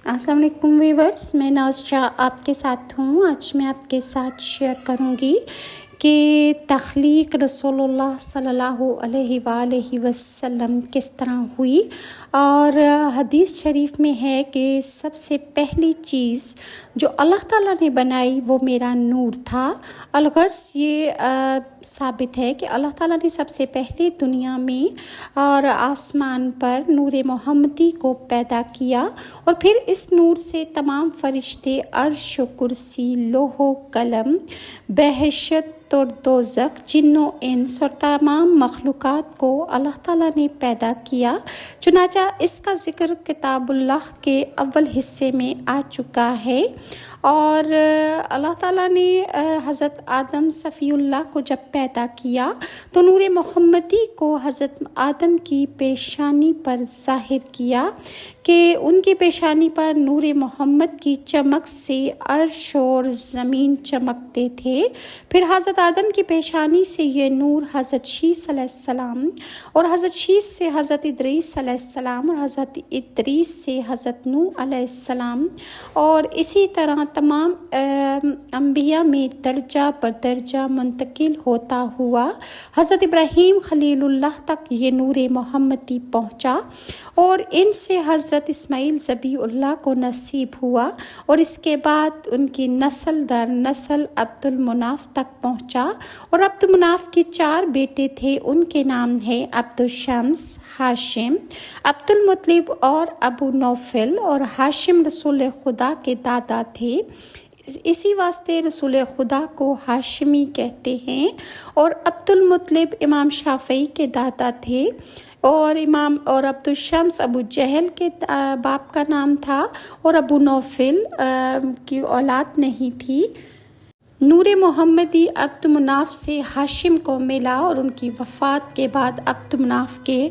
السلام علیکم ویورز، میں ناز شاہ آپ کے ساتھ ہوں۔ آج میں آپ کے ساتھ شیئر کروں گی کہ تخلیق رسول اللہ صلی اللہ علیہ وآلہ وسلم کس طرح ہوئی، اور حدیث شریف میں ہے کہ سب سے پہلی چیز جو اللہ تعالیٰ نے بنائی وہ میرا نور تھا۔ الغرض یہ ثابت ہے کہ اللہ تعالیٰ نے سب سے پہلے دنیا میں اور آسمان پر نور محمدی کو پیدا کیا، اور پھر اس نور سے تمام فرشتے، عرش و کرسی، لوح و قلم، بہشت اور دوزخ، جن و انس اور تمام مخلوقات کو اللہ تعالیٰ نے پیدا کیا۔ چنانچہ اس کا ذکر کتاب اللہ کے اول حصے میں آ چکا ہے، اور اللہ تعالیٰ نے حضرت آدم صفی اللہ کو جب پیدا کیا تو نور محمدی کو حضرت آدم کی پیشانی پر ظاہر کیا کہ ان کی پیشانی پر نور محمد کی چمک سے عرش اور زمین چمکتے تھے۔ پھر حضرت آدم کی پیشانی سے یہ نور حضرت شیس علیہ السلام، اور حضرت شیس سے حضرت ادریس علیہ السلام، اور حضرت ادریس سے حضرت نوح علیہ السلام، اور اسی طرح تمام انبیاء میں درجہ پر درجہ منتقل ہوتا ہوا حضرت ابراہیم خلیل اللہ تک یہ نور محمدی پہنچا، اور ان سے حضرت اسماعیل ذبیح اللہ کو نصیب ہوا، اور اس کے بعد ان کی نسل در نسل عبد المناف تک پہنچا، اور عبد المناف کے 4 بیٹے تھے، ان کے نام ہے عبد الشمس، ہاشم، عبد المطلب اور ابو نوفل، اور ہاشم رسول خدا کے دادا تھے، اسی واسطے رسول خدا کو ہاشمی کہتے ہیں، اور عبد المطلب امام شافعی کے دادا تھے، اور عبد الشمس ابو جہل کے باپ کا نام تھا، اور ابو نوفل کی اولاد نہیں تھی۔ نور محمدی عبد مناف سے ہاشم کو ملا، اور ان کی وفات کے بعد عبد مناف کے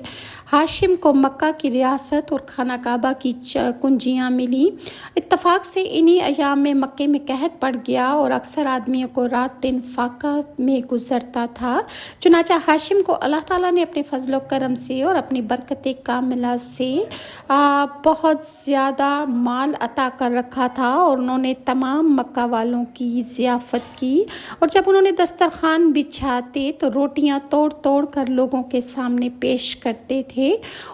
ہاشم کو مکہ کی ریاست اور خانہ کعبہ کی کنجیاں ملی۔ اتفاق سے انہی ایام میں مکے میں قحط پڑ گیا، اور اکثر آدمیوں کو رات دن فاقہ میں گزرتا تھا۔ چنانچہ ہاشم کو اللہ تعالیٰ نے اپنے فضل و کرم سے اور اپنی برکت کاملہ سے بہت زیادہ مال عطا کر رکھا تھا، اور انہوں نے تمام مکہ والوں کی ضیافت کی، اور جب انہوں نے دسترخوان بچھاتے تو روٹیاں توڑ توڑ کر لوگوں کے سامنے پیش کرتے تھے،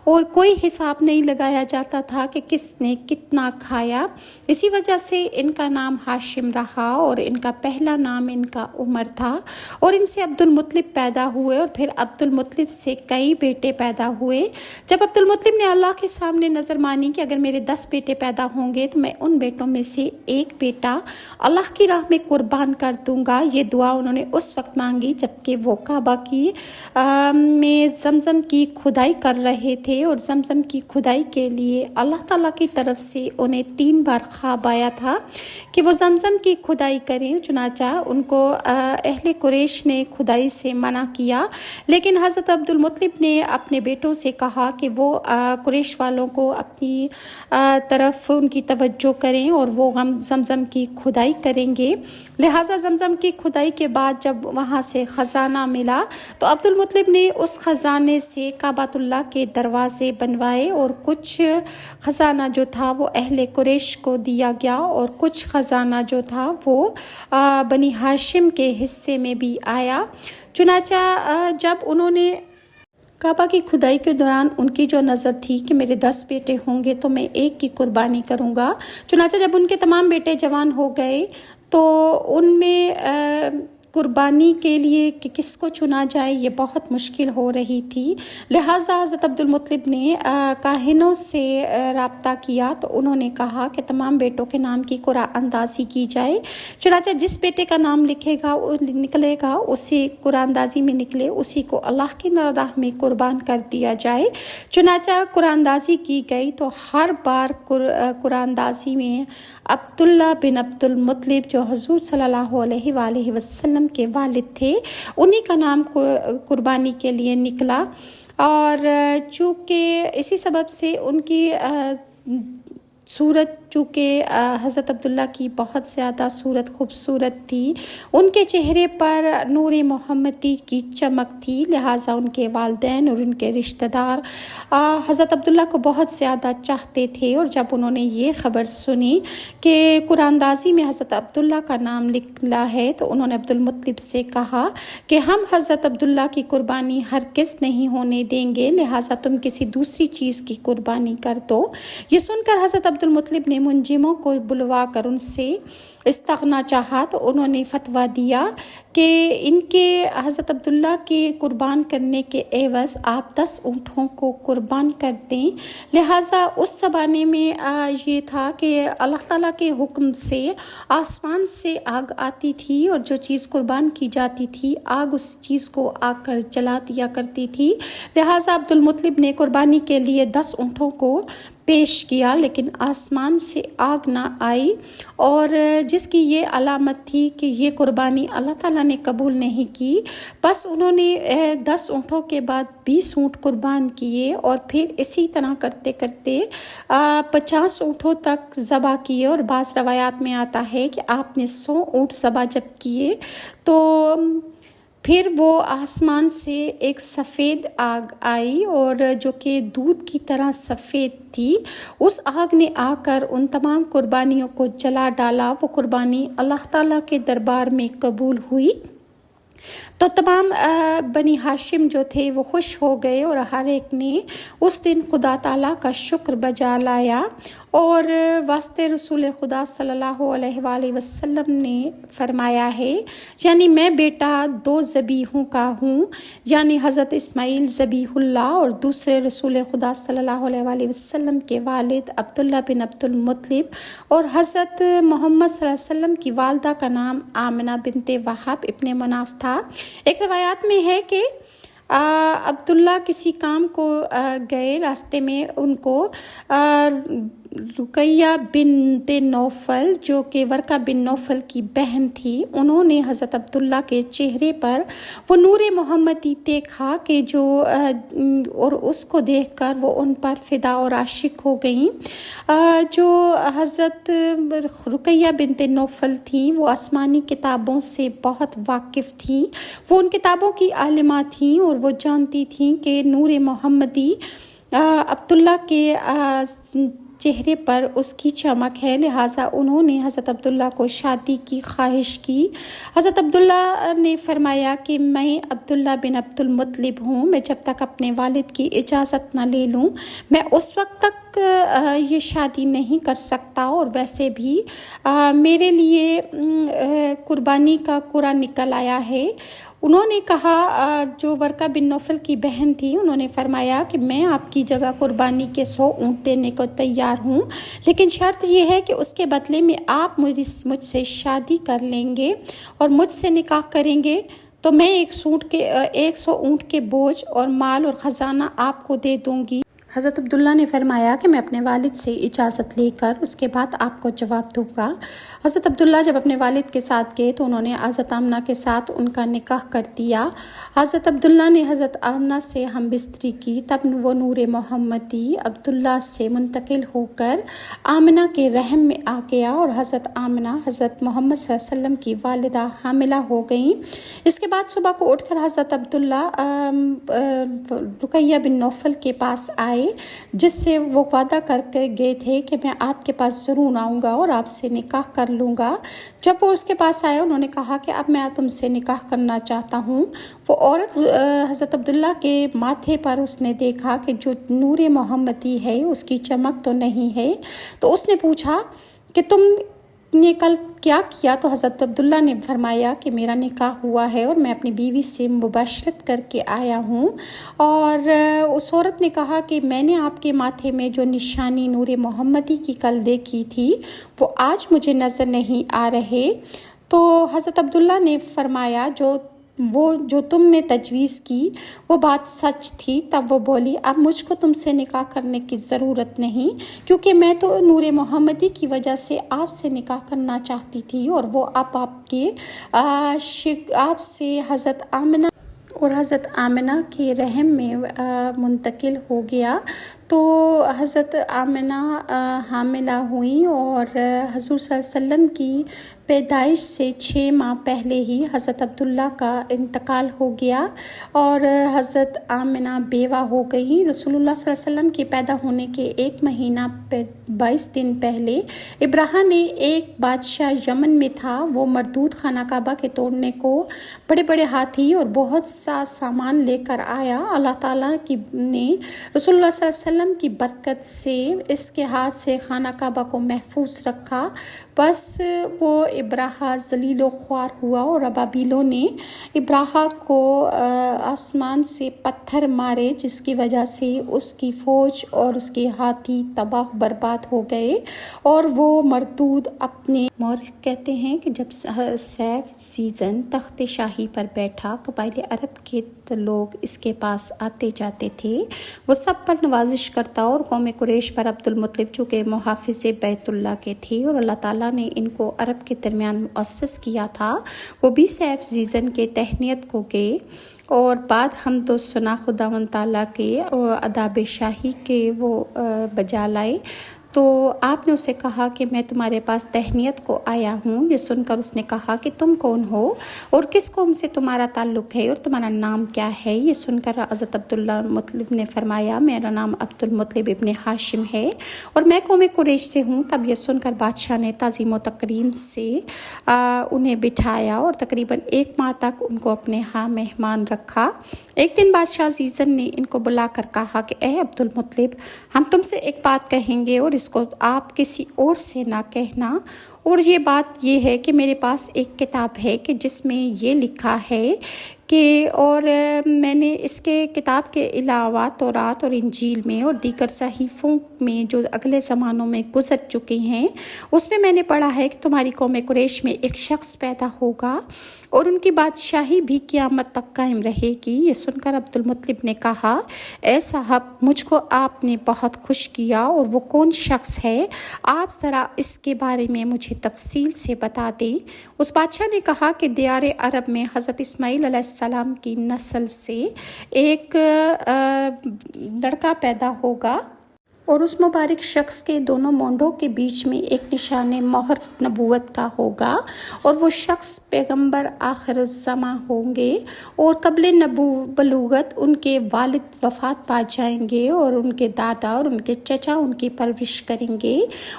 اور کوئی حساب نہیں لگایا جاتا تھا کہ کس نے کتنا کھایا۔ اسی وجہ سے ان کا نام ہاشم رہا، اور ان کا پہلا نام ان کا عمر تھا، اور ان سے عبد المطلب پیدا ہوئے، اور پھر عبد المطلب سے کئی بیٹے پیدا ہوئے۔ جب عبد المطلب نے اللہ کے سامنے نظر مانی کہ اگر میرے 10 بیٹے پیدا ہوں گے تو میں ان بیٹوں میں سے ایک بیٹا اللہ کی راہ میں قربان کر دوں گا، یہ دعا انہوں نے اس وقت مانگی جبکہ وہ کعبہ کی میں زمزم کی کھدائی کر رہے تھے، اور زمزم کی کھدائی کے لیے اللہ تعالیٰ کی طرف سے انہیں 3 بار خواب آیا تھا کہ وہ زمزم کی کھدائی کریں۔ چنانچہ ان کو اہل قریش نے کھدائی سے منع کیا، لیکن حضرت عبد المطلب نے اپنے بیٹوں سے کہا کہ وہ قریش والوں کو اپنی طرف ان کی توجہ کریں، اور وہ زمزم کی کھدائی کریں گے۔ لہٰذا زمزم کی کھدائی کے بعد جب وہاں سے خزانہ ملا تو عبد المطلب نے اس خزانے سے کعبۃ اللہ کے دروازے بنوائے، اور کچھ خزانہ جو تھا وہ اہل قریش کو دیا گیا، اور کچھ خزانہ جو تھا وہ بنی ہاشم کے حصے میں بھی آیا۔ چنانچہ جب انہوں نے کعبہ کی کھدائی کے دوران ان کی جو نظر تھی کہ میرے 10 بیٹے ہوں گے تو میں ایک کی قربانی کروں گا، چنانچہ جب ان کے تمام بیٹے جوان ہو گئے تو ان میں قربانی کے لیے کہ کس کو چنا جائے یہ بہت مشکل ہو رہی تھی۔ لہٰذا حضرت عبد المطلب نے کاہنوں سے رابطہ کیا، تو انہوں نے کہا کہ تمام بیٹوں کے نام کی قرعہ اندازی کی جائے، چنانچہ جس بیٹے کا نام نکلے گا اسی قرعہ اندازی میں نکلے اسی کو اللہ کی راہ میں قربان کر دیا جائے۔ چنانچہ قرعہ اندازی کی گئی تو ہر بار قرعہ اندازی میں عبداللہ بن عبد المطلب جو حضور صلی اللہ علیہ وآلہ وسلم کے والد تھے انہی کا نام قربانی کے لیے نکلا، اور چونکہ اسی سبب سے ان کی صورت چونکہ حضرت عبداللہ کی بہت زیادہ صورت خوبصورت تھی، ان کے چہرے پر نور محمدی کی چمک تھی، لہٰذا ان کے والدین اور ان کے رشتہ دار حضرت عبداللہ کو بہت زیادہ چاہتے تھے۔ اور جب انہوں نے یہ خبر سنی کہ قرآن دازی میں حضرت عبداللہ کا نام لکھا ہے تو انہوں نے عبدالمطلب سے کہا کہ ہم حضرت عبداللہ کی قربانی ہرگز نہیں ہونے دیں گے، لہٰذا تم کسی دوسری چیز کی قربانی کر دو۔ یہ سن کر حضرت عبدالمطلب نے منجموں کو بلوا کر ان سے استغنا چاہا تو انہوں نے فتویٰ دیا کہ ان کے حضرت عبداللہ کے قربان کرنے کے عوض آپ 10 اونٹوں کو قربان کر دیں۔ لہٰذا اس زمانے میں یہ تھا کہ اللہ تعالیٰ کے حکم سے آسمان سے آگ آتی تھی اور جو چیز قربان کی جاتی تھی آگ اس چیز کو آ کر جلا دیا کرتی تھی، لہٰذا عبدالمطلب نے قربانی کے لیے 10 اونٹوں کو پیش کیا، لیکن آسمان سے آگ نہ آئی، اور جس کی یہ علامت تھی کہ یہ قربانی اللہ تعالیٰ نے قبول نہیں کی۔ بس انہوں نے 10 اونٹوں کے بعد 20 اونٹ قربان کیے، اور پھر اسی طرح کرتے کرتے 50 اونٹوں تک ذبح کیے، اور بعض روایات میں آتا ہے کہ آپ نے 100 اونٹ ذبح جب کیے تو پھر وہ آسمان سے ایک سفید آگ آئی، اور جو کہ دودھ کی طرح سفید تھی، اس آگ نے آ کر ان تمام قربانیوں کو جلا ڈالا۔ وہ قربانی اللہ تعالیٰ کے دربار میں قبول ہوئی تو تمام بنی ہاشم جو تھے وہ خوش ہو گئے، اور ہر ایک نے اس دن خدا تعالیٰ کا شکر بجا لایا۔ اور واسطے رسول خدا صلی اللہ علیہ وآلہ وسلم نے فرمایا ہے، یعنی میں بیٹا 2 ذبیحوں کا ہوں، یعنی حضرت اسماعیل ذبیح اللہ اور دوسرے رسول خدا صلی اللہ علیہ وآلہ وسلم کے والد عبداللہ بن عبدالمطلب، اور حضرت محمد صلی اللہ علیہ وسلم کی والدہ کا نام آمنہ بنت وہب ابن مناف تھا۔ ایک روایات میں ہے کہ عبداللہ کسی کام کو گئے، راستے میں ان کو رقیہ بنت نوفل جو کہ ورقہ بن نوفل کی بہن تھی، انہوں نے حضرت عبداللہ کے چہرے پر وہ نور محمدی دیکھا کہ جو اور اس کو دیکھ کر وہ ان پر فدا اور عاشق ہو گئیں۔ جو حضرت رقیہ بنت نوفل تھیں وہ آسمانی کتابوں سے بہت واقف تھیں، وہ ان کتابوں کی عالمہ تھیں، اور وہ جانتی تھیں کہ نور محمدی عبداللہ کے چہرے پر اس کی چمک ہے، لہٰذا انہوں نے حضرت عبداللہ کو شادی کی خواہش کی۔ حضرت عبداللہ نے فرمایا کہ میں عبداللہ بن عبدالمطلب ہوں، میں جب تک اپنے والد کی اجازت نہ لے لوں میں اس وقت تک یہ شادی نہیں کر سکتا، اور ویسے بھی میرے لیے قربانی کا قرآن نکل آیا ہے۔ انہوں نے کہا، جو ورقہ بن نوفل کی بہن تھی انہوں نے فرمایا کہ میں آپ کی جگہ قربانی کے 100 اونٹ دینے کو تیار ہوں، لیکن شرط یہ ہے کہ اس کے بدلے میں آپ مجھ سے شادی کر لیں گے اور مجھ سے نکاح کریں گے تو میں 100 اونٹ کے بوجھ اور مال اور خزانہ آپ کو دے دوں گی۔ حضرت عبداللہ نے فرمایا کہ میں اپنے والد سے اجازت لے کر اس کے بعد آپ کو جواب دوں گا۔ حضرت عبداللہ جب اپنے والد کے ساتھ گئے تو انہوں نے حضرت آمنہ کے ساتھ ان کا نکاح کر دیا۔ حضرت عبداللہ نے حضرت آمنہ سے ہم بستری کی، تب وہ نور محمدی عبداللہ سے منتقل ہو کر آمنہ کے رحم میں آ گیا، اور حضرت آمنہ حضرت محمد صلی اللہ علیہ وسلم کی والدہ حاملہ ہو گئیں۔ اس کے بعد صبح کو اٹھ کر حضرت عبداللہ رقیہ بن نوفل کے پاس آئے، جس سے وہ وعدہ کر کے گئے تھے کہ میں آپ کے پاس ضرور آؤں گا اور آپ سے نکاح کر لوں گا۔ جب وہ اس کے پاس آئے انہوں نے کہا کہ اب میں تم سے نکاح کرنا چاہتا ہوں۔ وہ عورت حضرت عبداللہ کے ماتھے پر اس نے دیکھا کہ جو نور محمدی ہے اس کی چمک تو نہیں ہے، تو اس نے پوچھا کہ تم نے کل کیا کیا؟ تو حضرت عبداللہ نے فرمایا کہ میرا نکاح ہوا ہے اور میں اپنی بیوی سے مباشرت کر کے آیا ہوں۔ اور اس عورت نے کہا کہ میں نے آپ کے ماتھے میں جو نشانی نور محمدی کی کل دیکھی تھی وہ آج مجھے نظر نہیں آ رہے۔ تو حضرت عبداللہ نے فرمایا جو تم نے تجویز کی وہ بات سچ تھی۔ تب وہ بولی، اب مجھ کو تم سے نکاح کرنے کی ضرورت نہیں، کیونکہ میں تو نور محمدی کی وجہ سے آپ سے نکاح کرنا چاہتی تھی، اور وہ اب آپ سے حضرت آمنہ کے رحم میں منتقل ہو گیا۔ تو حضرت آمنہ حاملہ ہوئیں اور حضور صلی اللہ علیہ وسلم کی پیدائش سے 6 ماہ پہلے ہی حضرت عبداللہ کا انتقال ہو گیا اور حضرت آمنہ بیوہ ہو گئیں۔ رسول اللہ صلی اللہ علیہ وسلم کے پیدا ہونے کے 1 مہینہ 22 دن پہلے ابرہہ نے ایک بادشاہ یمن میں تھا، وہ مردود خانہ کعبہ کے توڑنے کو بڑے بڑے ہاتھی اور بہت سا سامان لے کر آیا۔ اللہ تعالیٰ نے رسول اللہ صلی اللہ علیہ وسلم کی برکت سے اس کے ہاتھ سے خانہ کعبہ کو محفوظ رکھا، بس وہ ابرہہ ذلیل و خوار ہوا اور ابابیلوں نے ابرہہ کو آسمان سے پتھر مارے، جس کی وجہ سے اس کی فوج اور اس کے ہاتھی تباہ برباد ہو گئے اور وہ مردود اپنے مورخ کہتے ہیں کہ جب سیف سیزن تخت شاہی پر بیٹھا، قبائل عرب کے لوگ اس کے پاس آتے جاتے تھے، وہ سب پر نوازش کرتا اور قوم قریش پر عبد المطلب چونکہ محافظ بیت اللہ کے تھے اور اللہ تعالیٰ نے ان کو عرب کے درمیان مؤسس کیا تھا، وہ بھی سیف سیزن کے تہنیت کو گئے اور بعد حمد و ثنا خداوند تعالیٰ کے اور اداب شاہی کے وہ بجا لائے۔ تو آپ نے اسے کہا کہ میں تمہارے پاس تہنیت کو آیا ہوں۔ یہ سن کر اس نے کہا کہ تم کون ہو اور کس قوم سے تمہارا تعلق ہے اور تمہارا نام کیا ہے؟ یہ سن کر حضرت عبداللہ مطلب نے فرمایا میرا نام عبد المطلب ابن ہاشم ہے اور میں قوم قریش سے ہوں۔ تب یہ سن کر بادشاہ نے تعظیم و تکریم سے انہیں بٹھایا اور تقریباً 1 ماہ تک ان کو اپنے ہاں مہمان رکھا۔ ایک دن بادشاہ سیزن نے ان کو بلا کر کہا کہ اے عبد المطلب، ہم تم سے ایک بات کہیں گے اور اس کو آپ کسی اور سے نہ کہنا، اور یہ بات یہ ہے کہ میرے پاس ایک کتاب ہے کہ جس میں یہ لکھا ہے کہ اور میں نے اس کے کتاب کے علاوہ تورات اور انجیل میں اور دیگر صحیفوں میں جو اگلے زمانوں میں گزر چکے ہیں اس میں نے پڑھا ہے کہ تمہاری قوم قریش میں ایک شخص پیدا ہوگا اور ان کی بادشاہی بھی قیامت تک قائم رہے گی۔ یہ سن کر عبد المطلب نے کہا اے صاحب، مجھ کو آپ نے بہت خوش کیا، اور وہ کون شخص ہے؟ آپ ذرا اس کے بارے میں مجھے تفصیل سے بتا دیں۔ اس بادشاہ نے کہا کہ دیار عرب میں حضرت اسماعیل علیہ السلام کی نسل سے ایک لڑکا پیدا ہوگا اور اس مبارک شخص کے دونوں مونڈوں کے بیچ میں ایک نشان مہر نبوت کا ہوگا، اور وہ شخص پیغمبر آخر الزماں ہوں گے، اور قبل بلوغت ان کے والد وفات پا جائیں گے اور ان کے دادا اور ان کے چچا ان کی پرورش کریں گے۔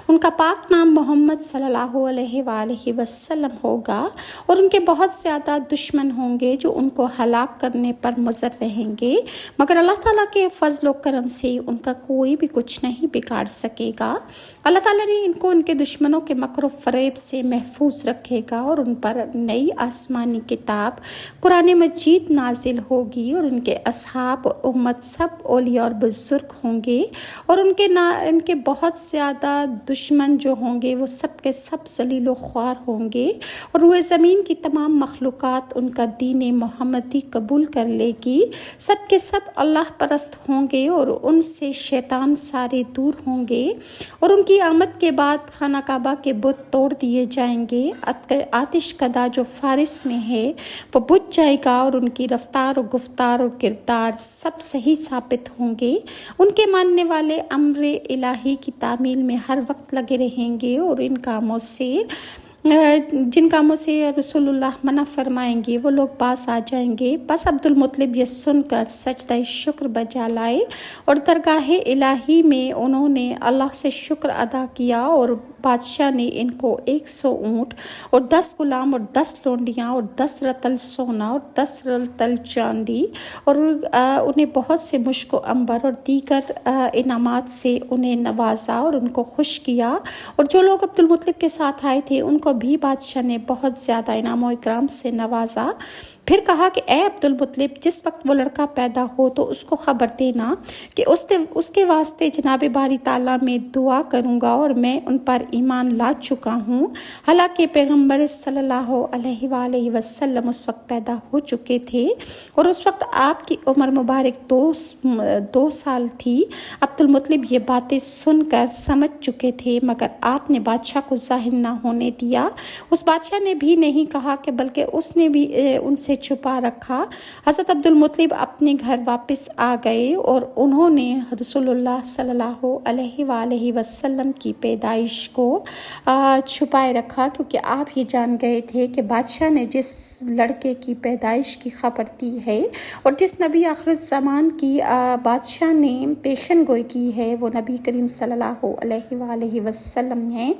ان کا پاک نام محمد صلی اللہ علیہ وآلہ وسلم ہوگا، اور ان کے بہت زیادہ دشمن ہوں گے جو ان کو ہلاک کرنے پر مصر رہیں گے، مگر اللہ تعالیٰ کے فضل و کرم سے ان کا کوئی بھی کچھ نہیں بگاڑ سکے گا۔ اللہ تعالیٰ نے ان کو ان کے دشمنوں کے مکر و فریب سے محفوظ رکھے گا اور ان پر نئی آسمانی کتاب قرآن مجید نازل ہوگی، اور ان کے اصحاب امت سب اولیاء اور بزرگ ہوں گے، اور ان کے بہت زیادہ دشمن جو ہوں گے وہ سب کے سب ذلیل و خوار ہوں گے، اور روئے زمین کی تمام مخلوقات ان کا دین محمدی قبول کر لے گی۔ سب کے سب اللہ پرست ہوں گے اور ان سے شیطان سارے دور ہوں گے، اور ان کی آمد کے بعد خانہ کعبہ کے بت توڑ دیے جائیں گے۔ آتش کدا جو فارس میں ہے وہ بجھ جائے گا، اور ان کی رفتار و گفتار اور کردار سب صحیح ثابت ہوں گے۔ ان کے ماننے والے امر الہی کی تعمیل میں ہر وقت لگے رہیں گے، اور جن کاموں سے رسول اللہ منع فرمائیں گے وہ لوگ باز آ جائیں گے۔ بس عبد المطلب یہ سن کر سجدہ شکر بجا لائے اور درگاہ الہی میں انہوں نے اللہ سے شکر ادا کیا، اور بادشاہ نے ان کو 100 اونٹ اور 10 غلام اور 10 لونڈیاں اور 10 رتل سونا اور 10 رتل چاندی اور انہیں بہت سے مشک و عنبر اور دیگر انعامات سے انہیں نوازا اور ان کو خوش کیا، اور جو لوگ عبد المطلب کے ساتھ آئے تھے ان کو بھی بادشاہ نے بہت زیادہ انعام و اکرام سے نوازا۔ پھر کہا کہ اے عبد المطلب، جس وقت وہ لڑکا پیدا ہو تو اس کو خبر دینا کہ اس کے واسطے جناب باری تعالیٰ میں دعا کروں گا، اور میں ان پر ایمان لا چکا ہوں، حالانکہ پیغمبر صلی اللہ علیہ وآلہ وسلم اس وقت پیدا ہو چکے تھے اور اس وقت آپ کی عمر مبارک 2 سال تھی۔ عبد المطلب یہ باتیں سن کر سمجھ چکے تھے، مگر آپ نے بادشاہ کو ظاہر نہ ہونے دیا۔ اس بادشاہ نے بھی نہیں کہا کہ بلکہ اس نے بھی ان سے چھپا رکھا۔ حضرت عبدالمطلب اپنے گھر واپس آ گئے اور انہوں نے رسول اللہ صلی اللہ علیہ وآلہ وسلم کی پیدائش کو چھپائے رکھا، کیونکہ آپ یہ جان گئے تھے کہ بادشاہ نے جس لڑکے کی پیدائش کی خبر دی ہے اور جس نبی آخر الزمان کی بادشاہ نے پیشن گوئی کی ہے وہ نبی کریم صلی اللہ علیہ وآلہ وسلم ہیں۔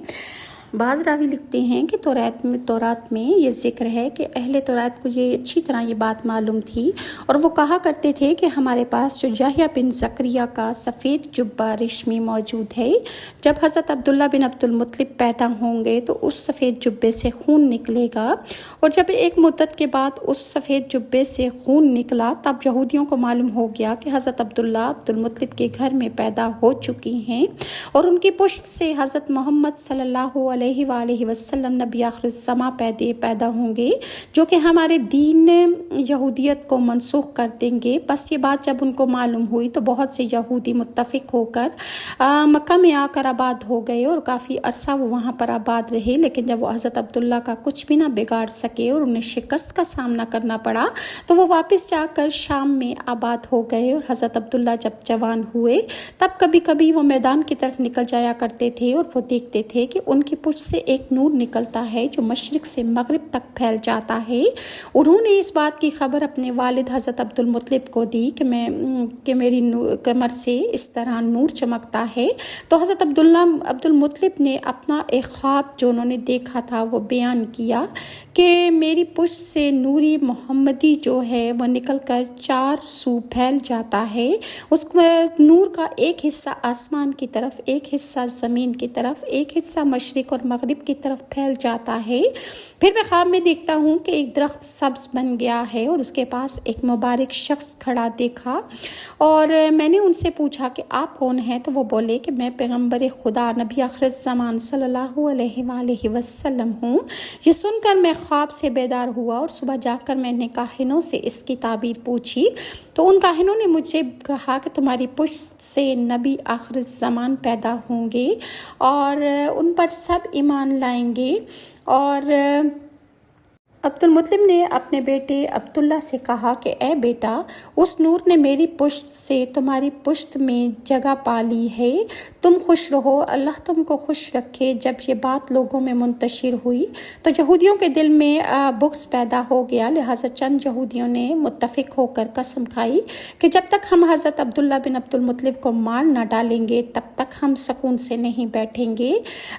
بعض راوی لکھتے ہیں کہ تورات میں یہ ذکر ہے کہ اہل تورات کو یہ اچھی طرح یہ بات معلوم تھی اور وہ کہا کرتے تھے کہ ہمارے پاس جو یحییٰ بن زکریا کا سفید جبہ ریشمی موجود ہے، جب حضرت عبداللہ بن عبدالمطلب پیدا ہوں گے تو اس سفید جبے سے خون نکلے گا، اور جب ایک مدت کے بعد اس سفید جبے سے خون نکلا تب یہودیوں کو معلوم ہو گیا کہ حضرت عبداللہ عبدالمطلب کے گھر میں پیدا ہو چکی ہیں، اور ان کی پشت سے حضرت محمد صلی اللہ علیہ وآلہ وسلم نبی آخر الزماں پیدا ہوں گے، جو کہ ہمارے دین یہودیت کو منسوخ کر دیں گے۔ بس یہ بات جب ان کو معلوم ہوئی تو بہت سے یہودی متفق ہو کر مکہ میں آ کر آباد ہو گئے اور کافی عرصہ وہ وہاں پر آباد رہے، لیکن جب وہ حضرت عبداللہ کا کچھ بھی نہ بگاڑ سکے اور انہیں شکست کا سامنا کرنا پڑا تو وہ واپس جا کر شام میں آباد ہو گئے، اور حضرت عبداللہ جب جوان ہوئے تب کبھی کبھی وہ میدان کی طرف نکل جایا کرتے تھے اور وہ دیکھتے تھے کہ ان کی پشت سے ایک نور نکلتا ہے جو مشرق سے مغرب تک پھیل جاتا ہے۔ انہوں نے اس بات کی خبر اپنے والد حضرت عبدالمطلب کو دی کہ میری کمر سے اس طرح نور چمکتا ہے، تو حضرت عبدالمطلب نے اپنا ایک خواب جو انہوں نے دیکھا تھا وہ بیان کیا کہ میری پشت سے نوری محمدی جو ہے وہ نکل کر 4 سو پھیل جاتا ہے، اس نور کا ایک حصہ آسمان کی طرف، ایک حصہ زمین کی طرف، ایک حصہ مشرق اور مغرب کی طرف پھیل جاتا ہے۔ پھر میں خواب میں دیکھتا ہوں کہ ایک درخت سبز بن گیا ہے اور اس کے پاس ایک مبارک شخص کھڑا دیکھا، اور میں نے ان سے پوچھا کہ آپ کون ہیں، تو وہ بولے کہ میں پیغمبر خدا نبی آخر الزمان صلی اللہ علیہ وآلہ وسلم ہوں۔ یہ سن کر میں خواب سے بیدار ہوا اور صبح جا کر میں نے کاہنوں سے اس کی تعبیر پوچھی، تو ان کاہنوں نے مجھے کہا کہ تمہاری پشت سے نبی آخر الزمان پیدا ہوں گے اور ان پر سب ایمان لائیں گے۔ اور عبدالمطلب نے اپنے بیٹے عبداللہ سے کہا کہ اے بیٹا، اس نور نے میری پشت سے تمہاری پشت میں جگہ پا لی ہے، تم خوش رہو، اللہ تم کو خوش رکھے۔ جب یہ بات لوگوں میں منتشر ہوئی تو یہودیوں کے دل میں بغض پیدا ہو گیا، لہٰذا چند یہودیوں نے متفق ہو کر قسم کھائی کہ جب تک ہم حضرت عبداللہ بن عبدالمطلب کو مار نہ ڈالیں گے تب تک ہم سکون سے نہیں بیٹھیں گے،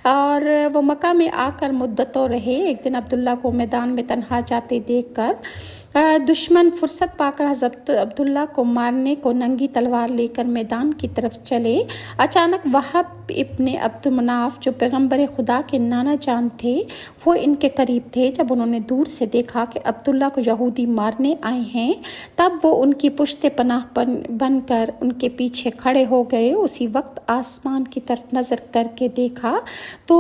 اور وہ مکہ میں آ کر مدتوں رہے۔ ایک دن عبداللہ کو میدان میں تنہا جاتے دیکھ کر دشمن فرصت پا کر حضرت عبداللہ کو مارنے کو ننگی تلوار لے کر میدان کی طرف چلے۔ اچانک وہب ابن عبد مناف جو پیغمبر خدا کے نانا جان تھے وہ ان کے قریب تھے۔ جب انہوں نے دور سے دیکھا کہ عبداللہ کو یہودی مارنے آئے ہیں تب وہ ان کی پشت پناہ بن کر ان کے پیچھے کھڑے ہو گئے۔ اسی وقت آسمان کی طرف نظر کر کے دیکھا تو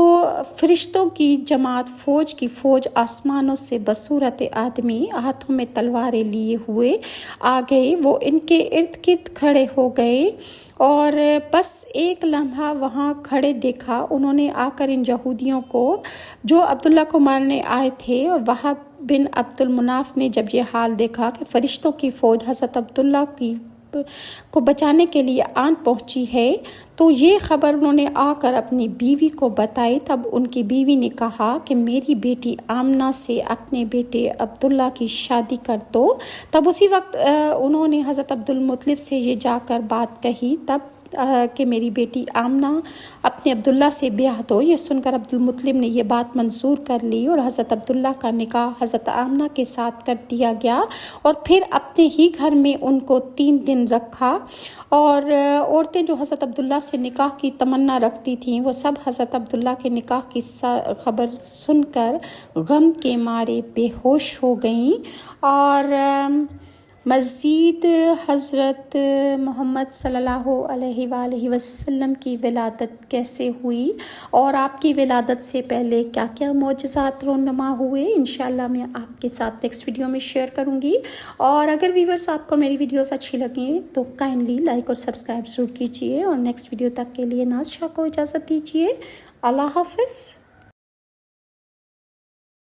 فرشتوں کی جماعت، فوج کی فوج آسمانوں سے بصورت آدمی ہاتھوں میں تلواریں لیے ہوئے آ گئے۔ وہ ان کے ارد گرد کھڑے ہو گئے اور بس ایک لمحہ وہاں کھڑے دیکھا۔ انہوں نے آ کر ان یہودیوں کو جو عبداللہ کو مارنے آئے تھے، اور وہب بن عبد المناف نے جب یہ حال دیکھا کہ فرشتوں کی فوج حضرت عبداللہ کو بچانے کے لیے آن پہنچی ہے تو یہ خبر انہوں نے آ کر اپنی بیوی کو بتائی۔ تب ان کی بیوی نے کہا کہ میری بیٹی آمنہ سے اپنے بیٹے عبداللہ کی شادی کر دو۔ تب اسی وقت انہوں نے حضرت عبدالمطلب سے یہ جا کر بات کہی تب کہ میری بیٹی آمنہ اپنے عبداللہ سے بیاہ دو۔ یہ سن کر عبدالمطلب نے یہ بات منظور کر لی اور حضرت عبداللہ کا نکاح حضرت آمنہ کے ساتھ کر دیا گیا، اور پھر اپنے ہی گھر میں ان کو 3 دن رکھا۔ اور عورتیں جو حضرت عبداللہ سے نکاح کی تمنا رکھتی تھیں وہ سب حضرت عبداللہ کے نکاح کی خبر سن کر غم کے مارے بے ہوش ہو گئیں۔ اور مزید حضرت محمد صلی اللہ علیہ وآلہ وسلم کی ولادت کیسے ہوئی اور آپ کی ولادت سے پہلے کیا کیا معجزات رونما ہوئے، انشاءاللہ میں آپ کے ساتھ نیکسٹ ویڈیو میں شیئر کروں گی۔ اور اگر ویورز آپ کو میری ویڈیوز اچھی لگیں تو کائنڈلی لائک اور سبسکرائب ضرور کیجیے، اور نیکسٹ ویڈیو تک کے لیے ناز شاہ کو اجازت دیجیے۔ اللہ حافظ۔